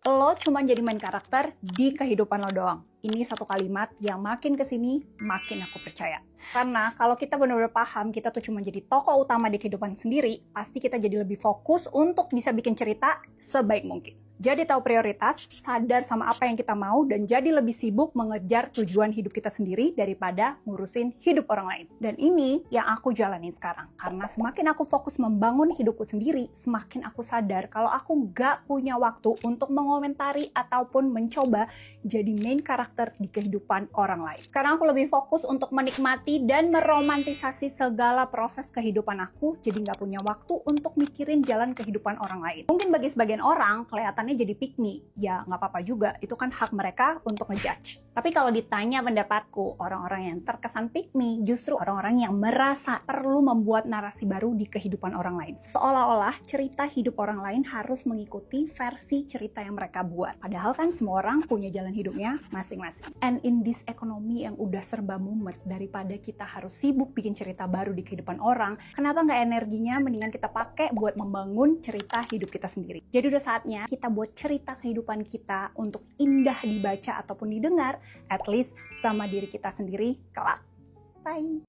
Lo cuma jadi main karakter di kehidupan lo doang. Ini satu kalimat yang makin kesini, makin aku percaya. Karena kalau kita benar-benar paham kita tuh cuma jadi tokoh utama di kehidupan sendiri, pasti kita jadi lebih fokus untuk bisa bikin cerita sebaik mungkin. Jadi tahu prioritas, sadar sama apa yang kita mau, dan jadi lebih sibuk mengejar tujuan hidup kita sendiri daripada ngurusin hidup orang lain. Dan ini yang aku jalanin sekarang. Karena semakin aku fokus membangun hidupku sendiri, semakin aku sadar kalau aku nggak punya waktu untuk mengomentari ataupun mencoba jadi main karakter di kehidupan orang lain. Sekarang aku lebih fokus untuk menikmati dan meromantisasi segala proses kehidupan aku, jadi nggak punya waktu untuk mikirin jalan kehidupan orang lain. Mungkin bagi sebagian orang, kelihatan jadi pick me, ya nggak apa-apa juga, itu kan hak mereka untuk ngejudge. Tapi kalau ditanya pendapatku, orang-orang yang terkesan pick me justru orang-orang yang merasa perlu membuat narasi baru di kehidupan orang lain. Seolah-olah cerita hidup orang lain harus mengikuti versi cerita yang mereka buat. Padahal kan semua orang punya jalan hidupnya masing-masing. And in this economy yang udah serba mumet, daripada kita harus sibuk bikin cerita baru di kehidupan orang, kenapa nggak energinya mendingan kita pakai buat membangun cerita hidup kita sendiri. Jadi udah saatnya kita buat cerita kehidupan kita untuk indah dibaca ataupun didengar, at least sama diri kita sendiri kelak. Bye!